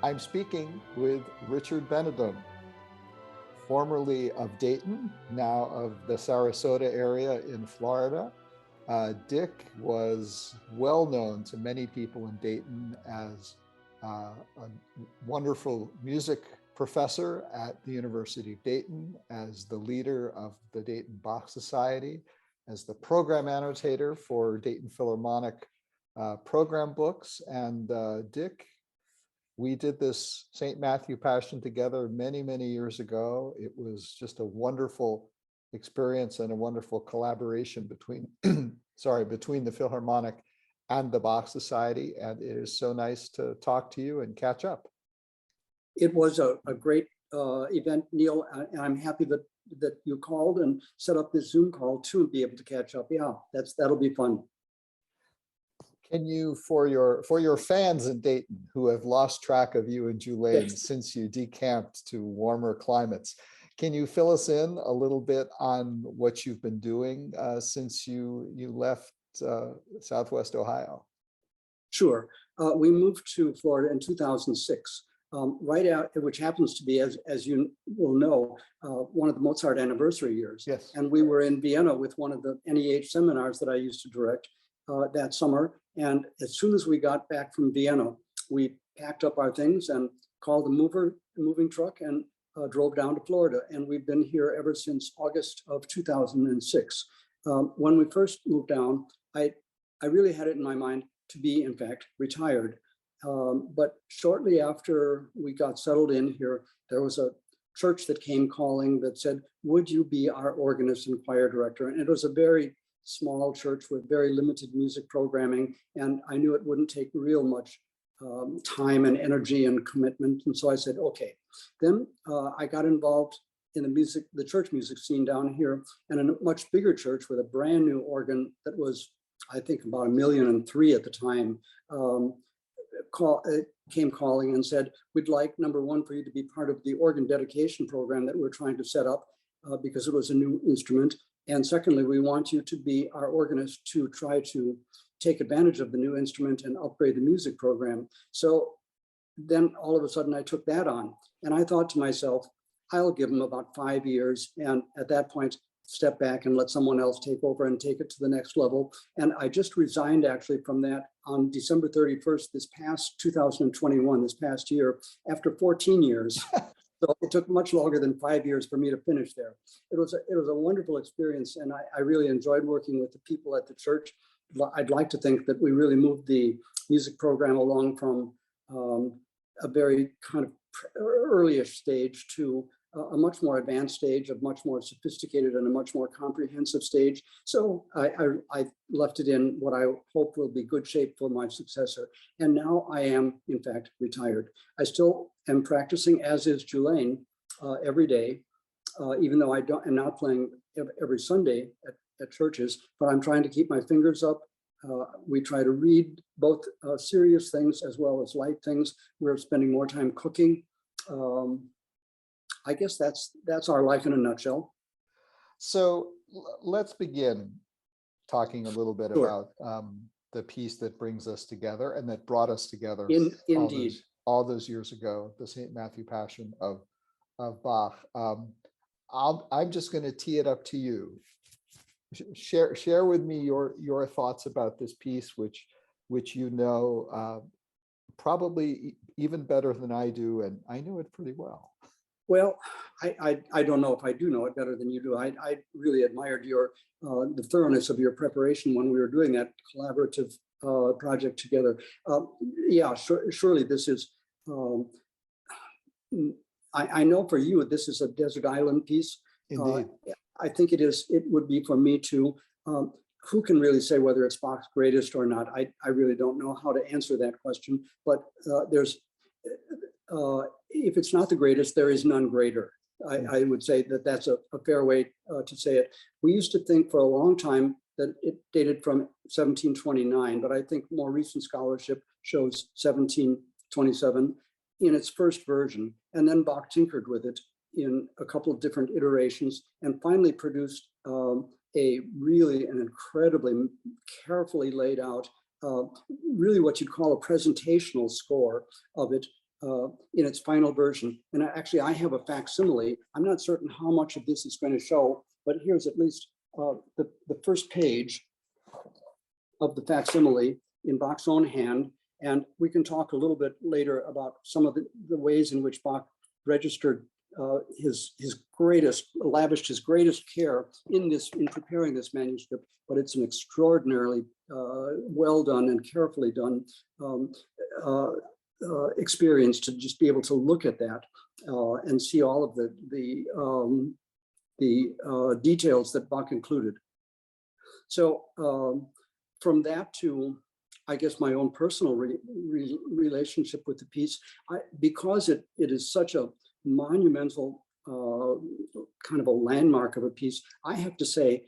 I'm speaking with Richard Benedum, formerly of Dayton, now of the Sarasota area in Florida. Dick was well known to many people in Dayton as a wonderful music professor at the University of Dayton, as the leader of the Dayton Bach Society, as the program annotator for Dayton Philharmonic program books. And Dick, we did this St. Matthew Passion together many, many years ago. It was just a wonderful experience and a wonderful collaboration between, between the Philharmonic and the Bach Society. And it is so nice to talk to you and catch up. It was a great event, Neil, and I'm happy that you called and set up this Zoom call to be able to catch up. Yeah, that'll be fun. Can you, for your fans in Dayton who have lost track of you and Julaine Yes. since you decamped to warmer climates, can you fill us in a little bit on what you've been doing since you left Southwest Ohio? Sure. We moved to Florida in 2006, right out, which happens to be, as you will know, one of the Mozart anniversary years. Yes. And we were in Vienna with one of the NEH seminars that I used to direct that summer. And as soon as we got back from Vienna, we packed up our things and called the moving truck and drove down to Florida. And we've been here ever since August of 2006. When we first moved down, I really had it in my mind to be, in fact, retired. But shortly after we got settled in here, there was a church that came calling that said, would you be our organist and choir director? And it was a very small church with very limited music programming. And I knew it wouldn't take real much time and energy and commitment. And so I said, okay. Then I got involved in the church music scene down here, and in a much bigger church with a brand new organ that was, I think, about $1.3 million at the time, came calling and said, we'd like, number one, for you to be part of the organ dedication program that we're trying to set up because it was a new instrument. And secondly, we want you to be our organist to try to take advantage of the new instrument and upgrade the music program. So then all of a sudden I took that on, and I thought to myself, I'll give them about 5 years. And at that point, step back and let someone else take over and take it to the next level. And I just resigned actually from that on December 31st, this past 2021, this past year, after 14 years. So it took much longer than 5 years for me to finish there. It was a wonderful experience, and I really enjoyed working with the people at the church. I'd like to think that we really moved the music program along from a very kind of early-ish stage to a much more advanced stage, a much more sophisticated and a much more comprehensive stage. So I left it in what I hope will be good shape for my successor. And now I am, in fact, retired. I still am practicing, as is Julaine, every day, even though I'm not playing every Sunday at churches, but I'm trying to keep my fingers up. We try to read both serious things as well as light things. We're spending more time cooking. I guess that's our life in a nutshell. So let's begin talking a little bit about the piece that brings us together and that brought us together indeed all those years ago, the St. Matthew Passion of Bach. I'm just going to tee it up to you. Share with me your thoughts about this piece, which you know probably even better than I do, and I know it pretty well. Well, I don't know if I do know it better than you do. I really admired the thoroughness of your preparation when we were doing that collaborative project together. Yeah, surely this is, I know for you, this is a desert island piece. Indeed. I think it would be for me too. Who can really say whether it's Bach's greatest or not? I really don't know how to answer that question, but if it's not the greatest, there is none greater. I would say that that's a fair way to say it. We used to think for a long time that it dated from 1729, but I think more recent scholarship shows 1727 in its first version. And then Bach tinkered with it in a couple of different iterations and finally produced an incredibly carefully laid out, really what you'd call a presentational score of it, in its final version. And actually, I have a facsimile. I'm not certain how much of this is going to show, but here's at least the first page of the facsimile in Bach's own hand. And we can talk a little bit later about some of the ways in which Bach registered lavished his greatest care in preparing this manuscript, but it's an extraordinarily well done and carefully done experience to just be able to look at that and see all of the details that Bach included. So from that to, I guess, my own personal relationship with the piece, because it is such a monumental kind of a landmark of a piece, I have to say,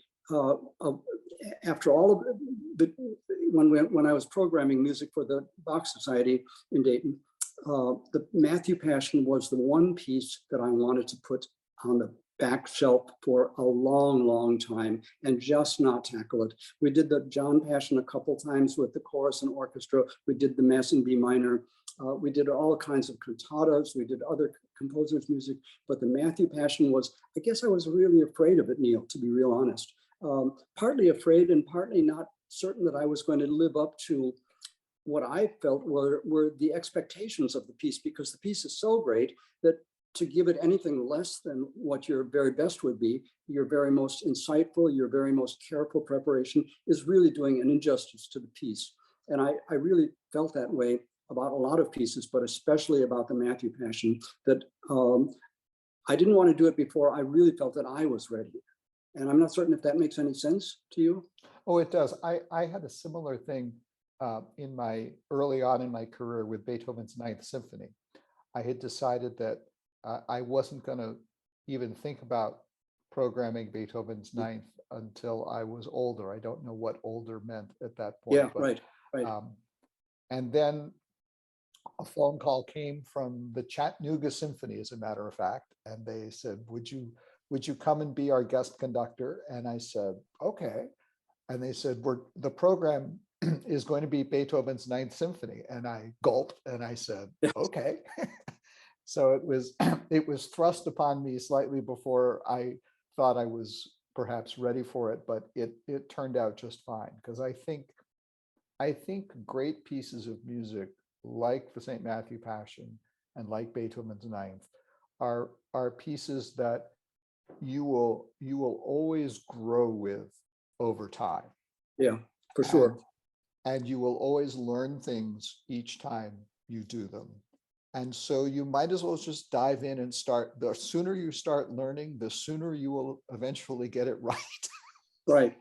after all of when I was programming music for the Bach Society in Dayton, the Matthew Passion was the one piece that I wanted to put on the back shelf for a long, long time and just not tackle it. We did the John Passion a couple times with the chorus and orchestra. We did the Mass in B minor. We did all kinds of cantatas. We did other composers' music, but the Matthew Passion was, I guess I was really afraid of it, Neal, to be real honest. Partly afraid and partly not certain that I was going to live up to what I felt were the expectations of the piece, because the piece is so great that to give it anything less than what your very best would be, your very most insightful, your very most careful preparation, is really doing an injustice to the piece. And I really felt that way about a lot of pieces, but especially about the Matthew Passion, that I didn't want to do it before I really felt that I was ready. And I'm not certain if that makes any sense to you. Oh, it does. I had a similar thing early on in my career with Beethoven's Ninth Symphony. I had decided that I wasn't going to even think about programming Beethoven's Ninth until I was older. I don't know what older meant at that point. Yeah, but, right. And then a phone call came from the Chattanooga Symphony, as a matter of fact, and they said, would you come and be our guest conductor? And I said, okay. And they said, the program is going to be Beethoven's Ninth Symphony. And I gulped and I said, okay. So it was thrust upon me slightly before I thought I was perhaps ready for it, but it turned out just fine, because I think great pieces of music like the St. Matthew Passion and like Beethoven's Ninth are pieces that you will always grow with over time. Yeah, for sure. And you will always learn things each time you do them. And so you might as well just dive in and start. The sooner you start learning, the sooner you will eventually get it right. Right.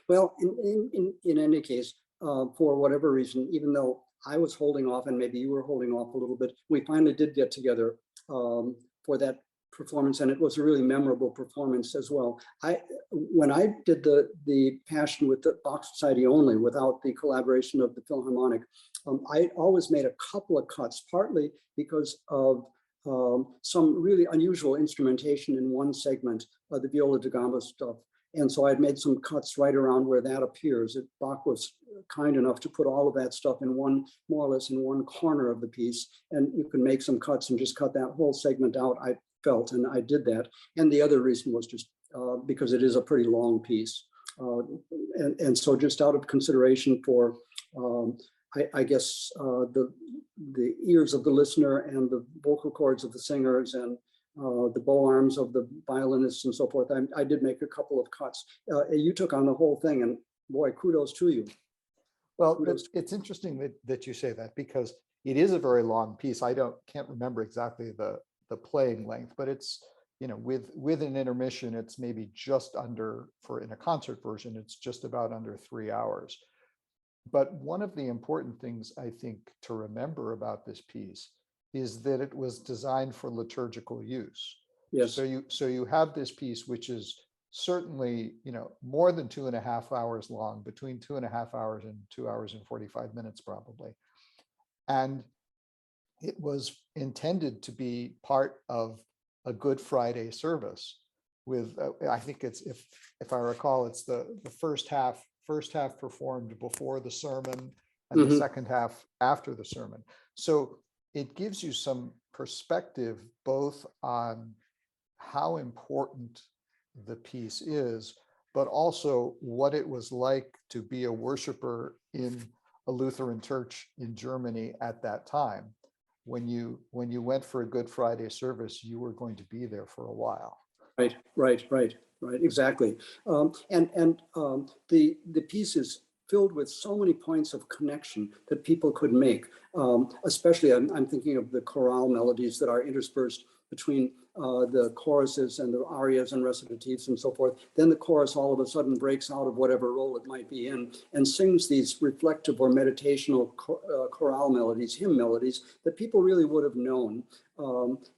Well, in any case, for whatever reason, even though I was holding off and maybe you were holding off a little bit, we finally did get together for that performance, and it was a really memorable performance as well. When I did the Passion with the Bach Society only, without the collaboration of the Philharmonic, I always made a couple of cuts, partly because of some really unusual instrumentation in one segment, the viola da gamba stuff. And so I'd made some cuts right around where that appears. Bach was kind enough to put all of that stuff in more or less in one corner of the piece. And you can make some cuts and just cut that whole segment out, I felt, and I did that. And the other reason was just because it is a pretty long piece. And so just out of consideration for, I guess, the ears of the listener and the vocal cords of the singers and the bow arms of the violinists and so forth, I did make a couple of cuts. You took on the whole thing, and boy, kudos to you. Well, it's interesting that you say that, because it is a very long piece. Can't remember exactly the playing length, but it's, with an intermission, it's maybe just under, in a concert version, it's just about under 3 hours. But one of the important things I think to remember about this piece is that it was designed for liturgical use. Yes. So you have this piece, which is certainly, more than 2.5 hours long, between 2.5 hours and 2 hours and 45 minutes probably. And it was intended to be part of a Good Friday service with, I think it's, if I recall, it's the first half performed before the sermon and the second half after the sermon. So it gives you some perspective both on how important the piece is, but also what it was like to be a worshiper in a Lutheran church in Germany at that time. When you went for a Good Friday service, you were going to be there for a while. Right, exactly. The piece is filled with so many points of connection that people could make. Especially, I'm thinking of the chorale melodies that are interspersed between the choruses and the arias and recitatives and so forth. Then the chorus all of a sudden breaks out of whatever role it might be in and sings these reflective or meditational chorale melodies, hymn melodies that people really would have known.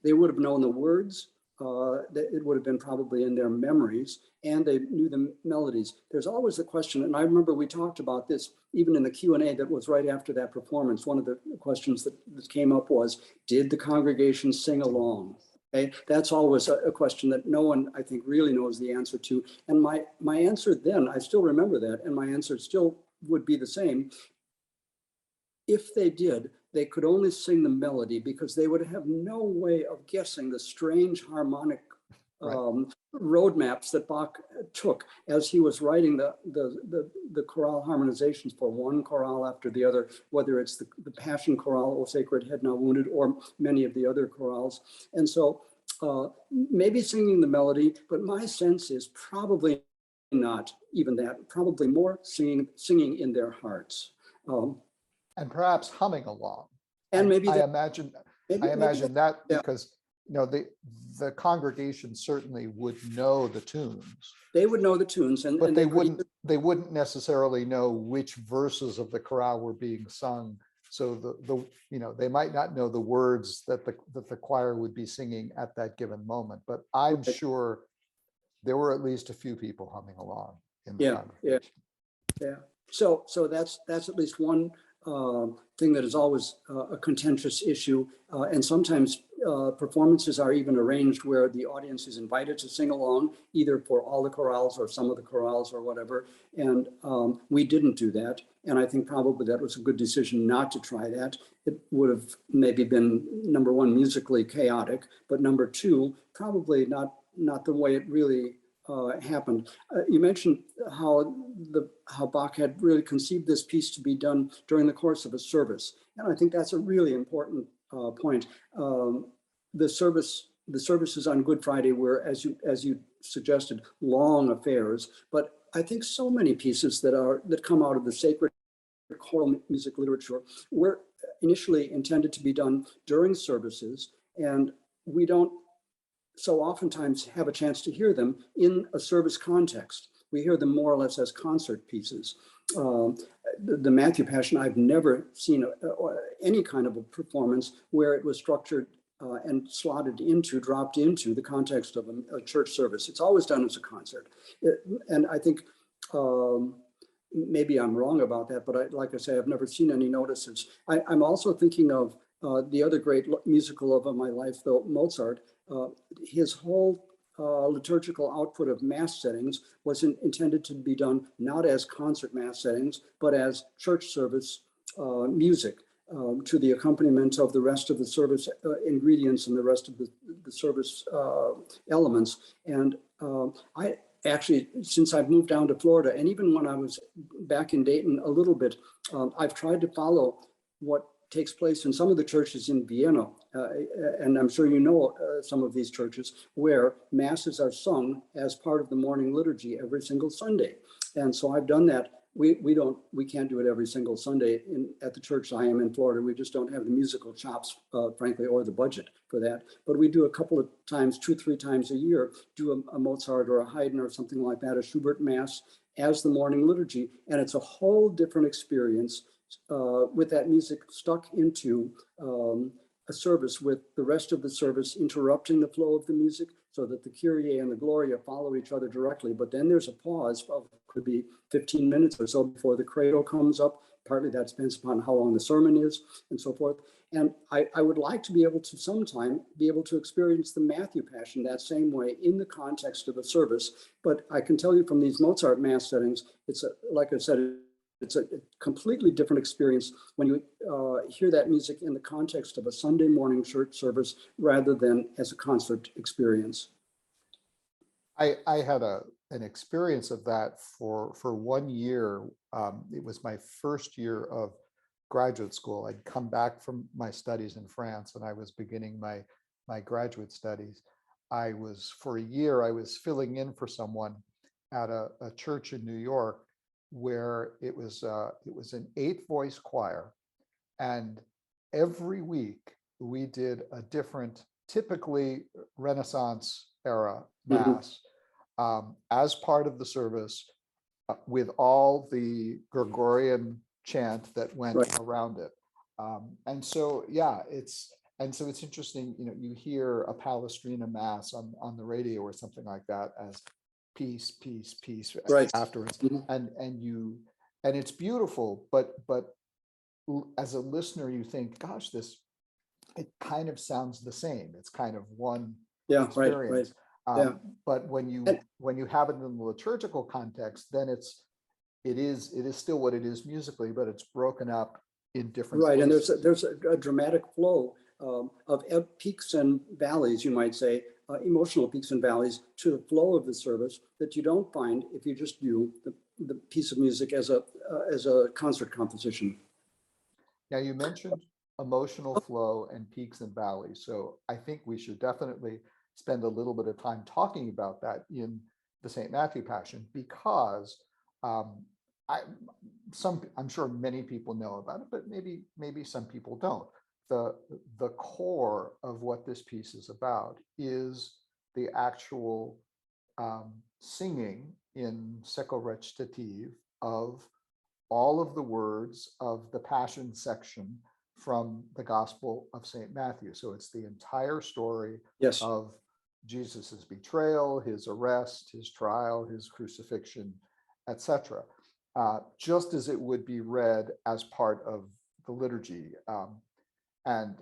They would have known the words. It would have been probably in their memories, and they knew the melodies. There's always the question, and I remember we talked about this even in the Q&A that was right after that performance. One of the questions that came up was, did the congregation sing along? Okay, that's always a question that no one, I think, really knows the answer to. And my answer then, I still remember that, and my answer still would be the same. If they did, they could only sing the melody because they would have no way of guessing the strange harmonic roadmaps that Bach took as he was writing the chorale harmonizations for one chorale after the other, whether it's the Passion Chorale, O Sacred Head Now Wounded, or many of the other chorales. And so maybe singing the melody, but my sense is probably not even that, probably more singing in their hearts. And perhaps humming along. And maybe I imagine that because the congregation certainly would know the tunes. They would know the tunes, but they wouldn't necessarily know which verses of the chorale were being sung. So they might not know the words that the choir would be singing at that given moment. But I'm sure there were at least a few people humming along in the congregation. Yeah. So that's at least one thing that is always a contentious issue, and sometimes performances are even arranged where the audience is invited to sing along, either for all the chorales or some of the chorales or whatever, and we didn't do that, and I think probably that was a good decision not to try that. It would have maybe been, number one, musically chaotic, but number two, probably not the way it really happened. You mentioned how Bach had really conceived this piece to be done during the course of a service, and I think that's a really important point. The services on Good Friday were, as you suggested, long affairs, but I think so many pieces that come out of the sacred choral music literature were initially intended to be done during services, and we don't so oftentimes have a chance to hear them in a service context. We hear them more or less as concert pieces. The Matthew Passion, I've never seen any kind of a performance where it was structured and dropped into the context of a church service. It's always done as a concert. And I think maybe I'm wrong about that, but like I say, I've never seen any notices. I'm also thinking of the other great musical of my life, though, Mozart. His whole liturgical output of mass settings was intended to be done not as concert mass settings, but as church service music to the accompaniment of the rest of the service ingredients and the rest of the service elements. And I actually, since I've moved down to Florida, and even when I was back in Dayton a little bit, I've tried to follow what takes place in some of the churches in Vienna, and I'm sure you know some of these churches, where masses are sung as part of the morning liturgy every single Sunday. And so I've done that. We can't do it every single Sunday at the church I am in Florida. We just don't have the musical chops, frankly, or the budget for that. But we do a couple of times, 2-3 times a year, do a Mozart or a Haydn or something like that, a Schubert Mass as the morning liturgy. And it's a whole different experience with that music stuck into a service, with the rest of the service interrupting the flow of the music so that the Kyrie and the Gloria follow each other directly. But then there's a pause of, could be 15 minutes or so before the credo comes up. Partly that depends upon how long the sermon is and so forth. And I would like to be able to sometime be able to experience the Matthew Passion that same way in the context of a service. But I can tell you from these Mozart mass settings, it's like I said, It's a completely different experience when you hear that music in the context of a Sunday morning church service rather than as a concert experience. I had an experience of that for 1 year. It was my first year of graduate school. I'd come back from my studies in France, and I was beginning my graduate studies. For a year, I was filling in for someone at a church in New York, where it was an 8-voice choir, and every week we did a different, typically Renaissance era mass as part of the service, with all the Gregorian chant that went around it. And so, yeah, it's interesting, you hear a Palestrina mass on the radio or something like that as peace, peace, peace afterwards. And it's beautiful, but as a listener, you think, gosh, it kind of sounds the same. It's kind of one experience. But when you have it in the liturgical context, then it is still what it is musically, but it's broken up in different places. And there's a dramatic flow of peaks and valleys, you might say, emotional peaks and valleys to the flow of the service that you don't find if you just do the piece of music as a concert composition. Now, you mentioned emotional flow and peaks and valleys, so I think we should definitely spend a little bit of time talking about that in the St. Matthew Passion, because I'm sure many people know about it, but maybe some people don't. The core of what this piece is about is the actual singing in secco recitative of all of the words of the Passion section from the Gospel of St. Matthew. So it's the entire story of Jesus's betrayal, his arrest, his trial, his crucifixion, etc. Just as it would be read as part of the liturgy. And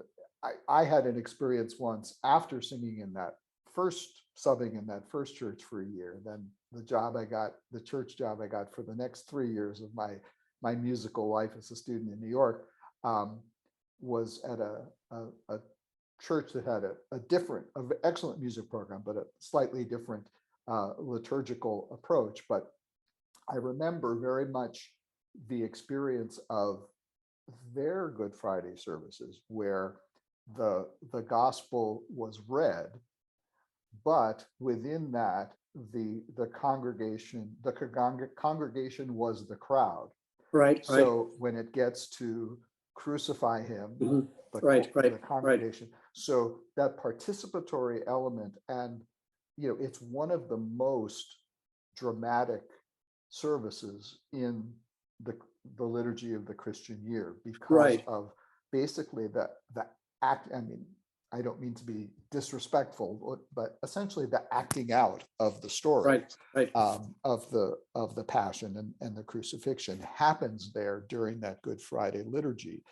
I had an experience once after subbing in that first church for a year. Then the church job I got for the next 3 years of my musical life as a student in New York, was at a church that had an excellent music program, but a slightly different liturgical approach. But I remember very much the experience of their Good Friday services, where the gospel was read, but within that the congregation was the crowd. So when it gets to crucify him, the congregation. So that participatory element, and it's one of the most dramatic services in the liturgy of the Christian year, because of basically the act. I mean, I don't mean to be disrespectful, but essentially the acting out of the story of the Passion and the crucifixion happens there during that Good Friday liturgy.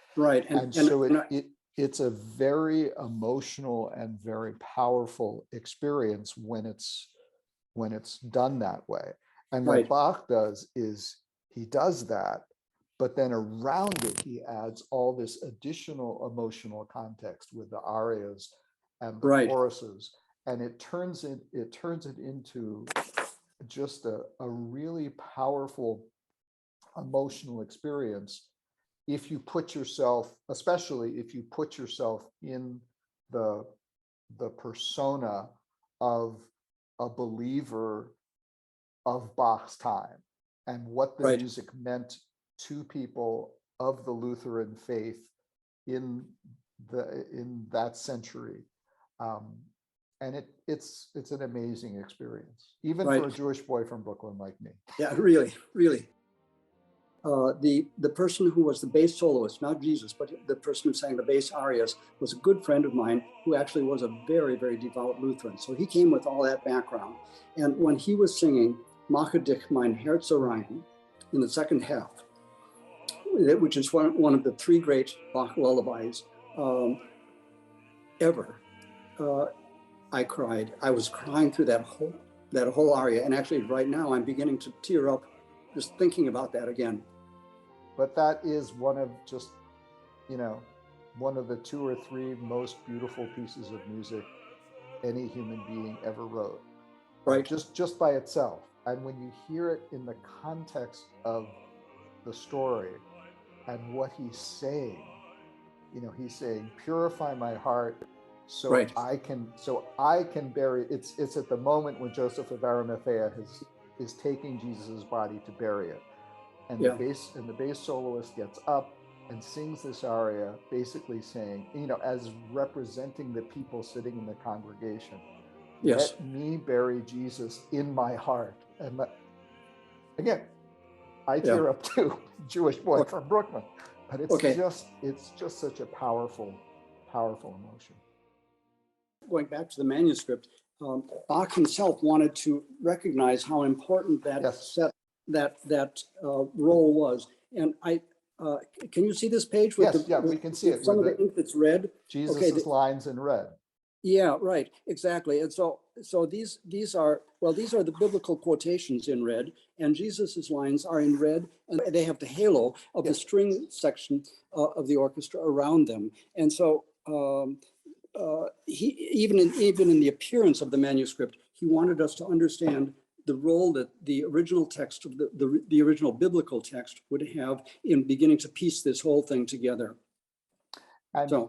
It's a very emotional and very powerful experience when it's done that way. And what Bach does is he does that, but then around it, he adds all this additional emotional context with the arias and the choruses, and it turns it into just a really powerful emotional experience. If you put yourself, especially if you put yourself in the persona of a believer of Bach's time, and what the music meant to people of the Lutheran faith in that century, and it's an amazing experience, even for a Jewish boy from Brooklyn like me. Yeah, really. The person who was the bass soloist, not Jesus, but the person who sang the bass arias, was a good friend of mine who actually was a very, very devout Lutheran. So he came with all that background, and when he was singing Mache dich mein Herz so rein in the second half, which is one of the 3 great Bach lullabies ever, I cried. I was crying through that whole aria, and actually right now I'm beginning to tear up just thinking about that again. But that is one of just, one of the 2 or 3 most beautiful pieces of music any human being ever wrote. Right. Just by itself. And when you hear it in the context of the story and what he's saying, he's saying, purify my heart so Right. I can bury it's at the moment when Joseph of Arimathea is taking Jesus's body to bury it. And the bass soloist gets up and sings this aria, basically saying, as representing the people sitting in the congregation, yes, let me bury Jesus in my heart. And again, I tear up too, Jewish boy from Brooklyn. But it's just such a powerful emotion. Going back to the manuscript, Bach himself wanted to recognize how important that role was. And can you see this page? With we can see it. Some of the ink that's red. Jesus' lines in red. Yeah, right, exactly. And so these are the biblical quotations in red, and Jesus's lines are in red, and they have the halo of the string section of the orchestra around them. And so he even in the appearance of the manuscript, he wanted us to understand the role that the original text of the original biblical text would have in beginning to piece this whole thing together. And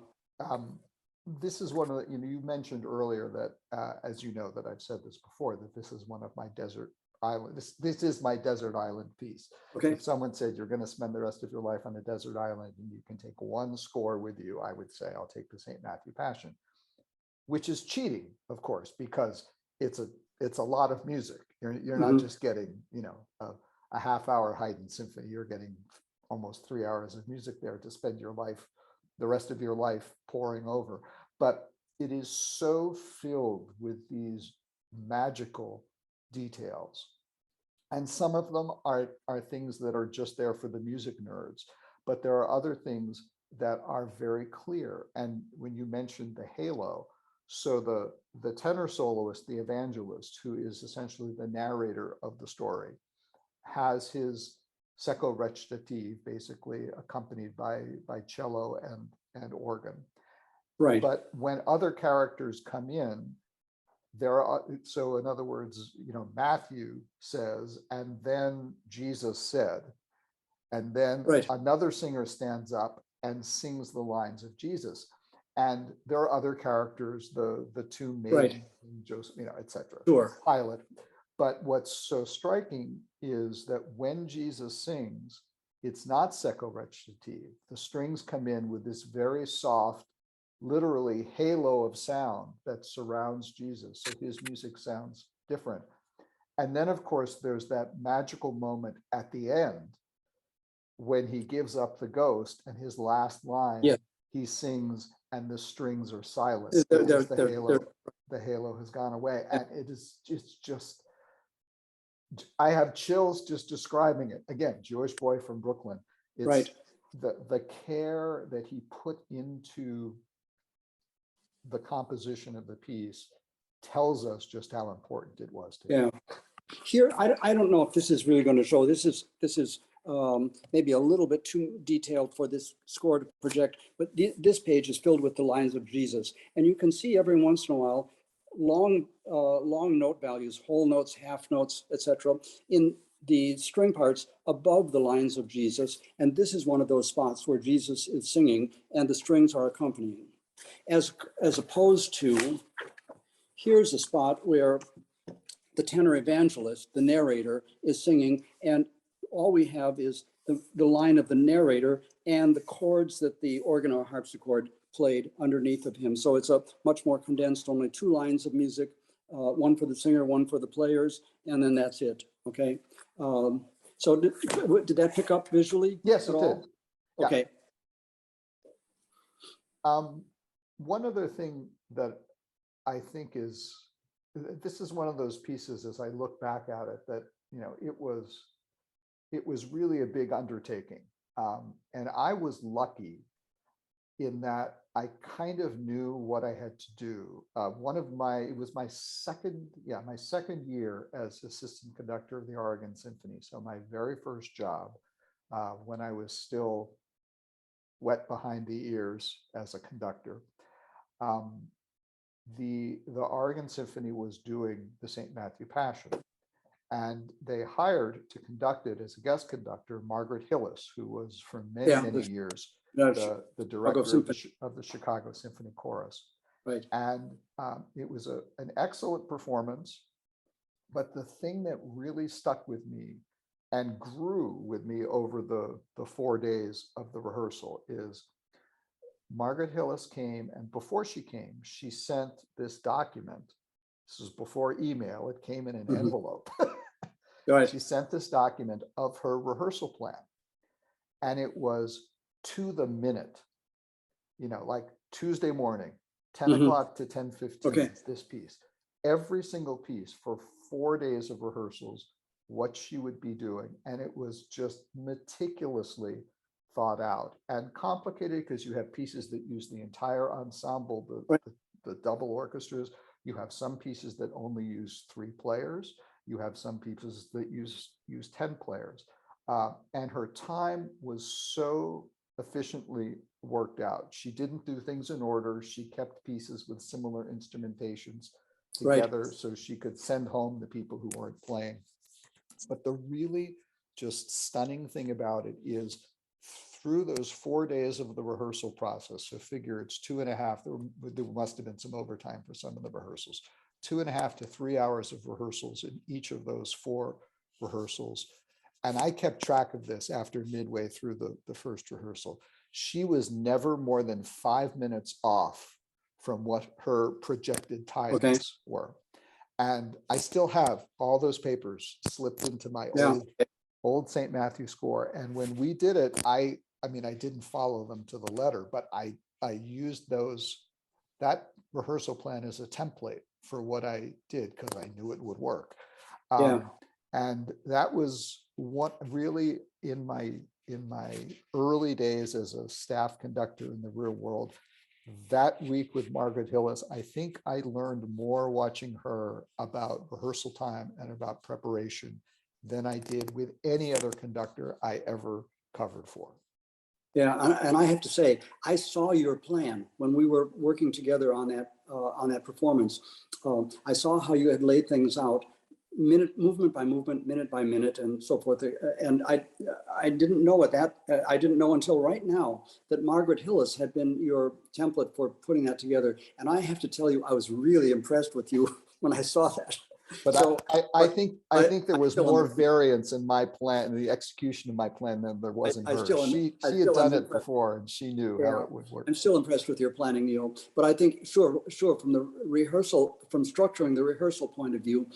this is one of the, you mentioned earlier that, as you know, that I've said this before, that this is one of my desert island. This is my desert island piece. Okay. If someone said you're going to spend the rest of your life on a desert island and you can take one score with you, I would say I'll take the St. Matthew Passion, which is cheating, of course, because it's a lot of music. You're not just getting, a half-hour Haydn symphony. You're getting almost 3 hours of music there to spend the rest of your life poring over. But it is so filled with these magical details. And some of them are things that are just there for the music nerds, but there are other things that are very clear. And when you mentioned the halo, so the tenor soloist, the evangelist, who is essentially the narrator of the story, has his secco recitative, basically accompanied by cello and organ. Right. But when other characters come in, so in other words, Matthew says, and then Jesus said, and then another singer stands up and sings the lines of Jesus. And there are other characters, the 2 maidens, Joseph, etc. Sure. Pilate. But what's so striking is that when Jesus sings, it's not secco recitative. The strings come in with this very soft, literally halo of sound that surrounds Jesus. So his music sounds different. And then, of course, there's that magical moment at the end when he gives up the ghost and his last line, he sings and the strings are silent. The halo has gone away. And it's just, I have chills just describing it. Again, Jewish boy from Brooklyn. It's the care that he put into the composition of the piece tells us just how important it was to him. Here, I don't know if this is really going to show. This is maybe a little bit too detailed for this score to project, but this page is filled with the lines of Jesus, and you can see every once in a while long note values, whole notes, half notes, etc., in the string parts above the lines of Jesus. And this is one of those spots where Jesus is singing and the strings are accompanying. As opposed to, here's a spot where the tenor evangelist, the narrator, is singing, and all we have is the line of the narrator and the chords that the organ or harpsichord played underneath of him. So it's a much more condensed, only 2 lines of music, one for the singer, one for the players, and then that's it, okay? So did that pick up visually? Yes, it did. Yeah. Okay. One other thing that I think this is one of those pieces, as I look back at it, that, it was really a big undertaking. And I was lucky in that I kind of knew what I had to do. It was my second year as assistant conductor of the Oregon Symphony. So my very first job when I was still wet behind the ears as a conductor. The Oregon Symphony was doing the St. Matthew Passion, and they hired to conduct it as a guest conductor Margaret Hillis, who was for many years the director of the Chicago Symphony Chorus. Right. And it was an excellent performance. But the thing that really stuck with me and grew with me over the 4 days of the rehearsal is Margaret Hillis came, and before she came, she sent this document. This was before email. It came in an envelope. Right. She sent this document of her rehearsal plan, and it was to the minute, like Tuesday morning, 10 o'clock to 10:15, this piece. Every single piece for 4 days of rehearsals, what she would be doing. And it was just meticulously thought out and complicated because you have pieces that use the entire ensemble, the double orchestras. You have some pieces that only use 3 players. You have some pieces that use 10 players. And her time was so efficiently worked out. She didn't do things in order. She kept pieces with similar instrumentations together so she could send home the people who weren't playing. But the really just stunning thing about it is through those 4 days of the rehearsal process, so figure it's 2.5, there must have been some overtime for some of the rehearsals, 2.5 to 3 hours of rehearsals in each of those 4 rehearsals. And I kept track of this after midway through the first rehearsal. She was never more than 5 minutes off from what her projected times were. And I still have all those papers slipped into my old St. Matthew score. And when we did it, I mean, I didn't follow them to the letter, but I used that rehearsal plan as a template for what I did because I knew it would work. And that was what really in my early days as a staff conductor in the real world. That week with Margaret Hillis, I think I learned more watching her about rehearsal time and about preparation than I did with any other conductor I ever covered for. Yeah, and I have to say, I saw your plan when we were working together on that performance. I saw how you had laid things out, movement by movement, minute by minute, and so forth. And I didn't know I didn't know until right now that Margaret Hillis had been your template for putting that together. And I have to tell you, I was really impressed with you when I saw that. But so, I think there was more variance in my plan, in the execution of my plan, than there was in hers. She had done it before, and she knew how it would work. I'm still impressed with your planning, Neal. But I think, sure, from the rehearsal, from structuring the rehearsal point of view,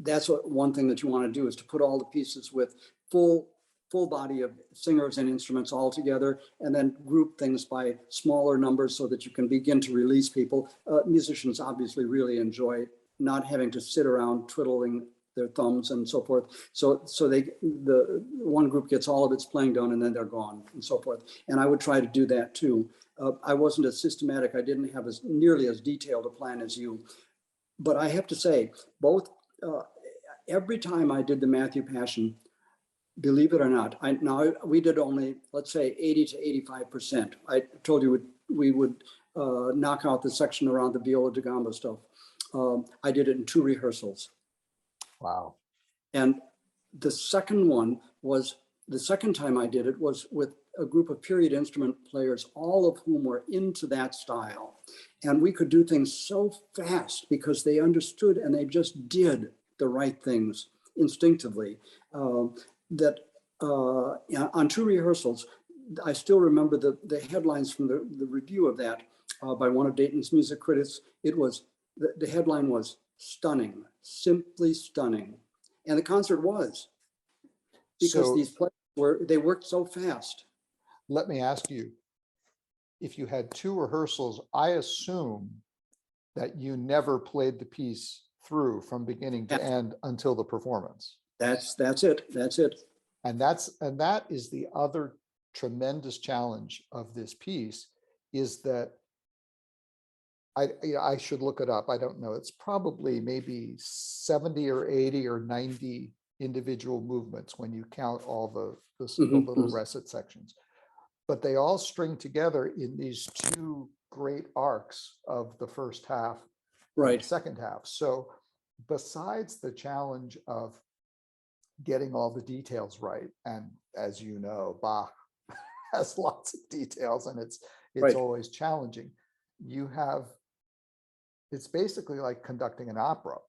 that's one thing that you want to do is to put all the pieces with full body of singers and instruments all together, and then group things by smaller numbers so that you can begin to release people. Musicians obviously really enjoy not having to sit around twiddling their thumbs and so forth. So the one group gets all of its playing done and then they're gone and so forth. And I would try to do that too. I wasn't as systematic. I didn't have nearly as detailed a plan as you. But I have to say, every time I did the Matthew Passion, believe it or not, we did only, let's say 80 to 85%. I told you we would knock out the section around the viola da gamba stuff. I did it in 2 rehearsals. Wow. And the second time I did it was with a group of period instrument players, all of whom were into that style. And we could do things so fast because they understood and they just did the right things instinctively. That on 2 rehearsals, I still remember the headlines from the review of that by one of Dayton's music critics. It was, the headline was stunning, simply stunning. And the concert was, because these players they worked so fast. Let me ask you, if you had 2 rehearsals, I assume that you never played the piece through from beginning to end until the performance. That's it. And that is the other tremendous challenge of this piece, is that I should look it up. I don't know. It's probably maybe 70 or 80 or 90 individual movements when you count all the Mhm, little mhm. recit sections. But they all string together in these two great arcs of the first half and the Right. second half. So besides the challenge of getting all the details right, and as you know, Bach has lots of details and it's Right. always challenging. It's basically like conducting an opera,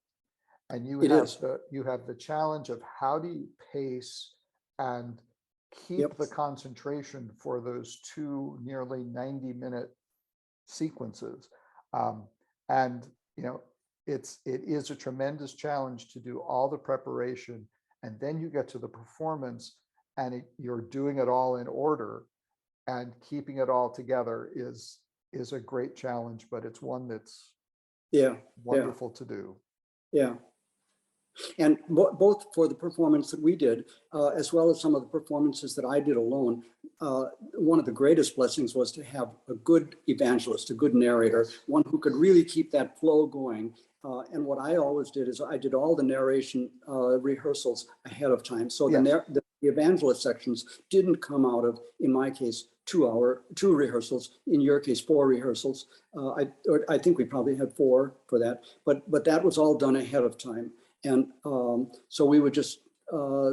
and It is. you have the challenge of how do you pace and keep Yep. the concentration for those two nearly 90-minute sequences. And it is a tremendous challenge to do all the preparation, and then you get to the performance and you're doing it all in order, and keeping it all together is a great challenge, but it's one that's Yeah. wonderful to do. Yeah. And both for the performance that we did, as well as some of the performances that I did alone, one of the greatest blessings was to have a good evangelist, a good narrator, Yes. one who could really keep that flow going. And what I always did is I did all the narration rehearsals ahead of time. So Yes. the evangelist sections didn't come out of, in my case, 2 rehearsals, in your case, 4 rehearsals. I think we probably had 4 for that, but that was all done ahead of time. And so we would just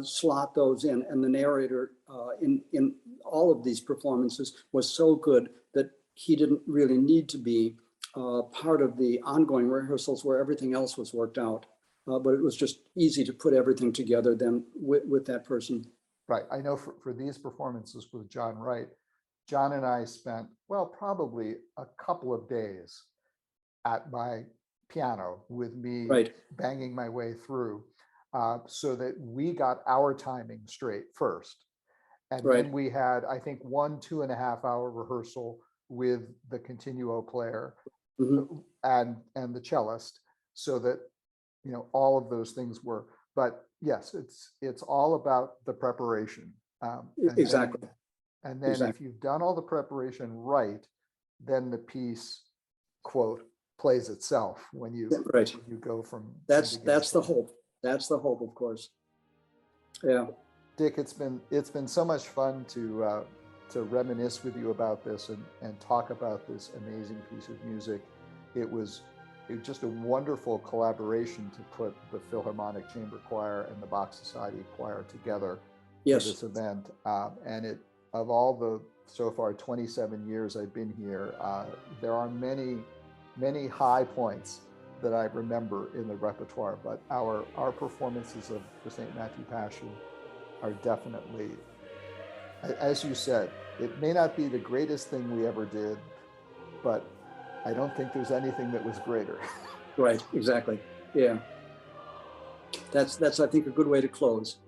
slot those in, and the narrator in all of these performances was so good that he didn't really need to be part of the ongoing rehearsals where everything else was worked out. But it was just easy to put everything together then with that person. Right. I know for these performances with John Wright, John and I spent, well, probably a couple of days at my piano with me Right. banging my way through, so that we got our timing straight first. And Right. then we had, I think, 1 2.5 hour rehearsal with the continuo player Mm-hmm. and the cellist, so that all of those things were. But yes, it's all about the preparation. Exactly. And then if you've done all the preparation right, then the piece, quote, plays itself when you go from. That's the hope. That's the hope, of course. Yeah. Dick, it's been so much fun to reminisce with you about this and talk about this amazing piece of music. It was just a wonderful collaboration to put the Philharmonic Chamber Choir and the Bach Society Choir together for this event. And of all the so far 27 years I've been here, there are many high points that I remember in the repertoire, but our performances of the St. Matthew Passion are definitely, as you said, it may not be the greatest thing we ever did, but I don't think there's anything that was greater. Right, exactly. Yeah. That's I think a good way to close.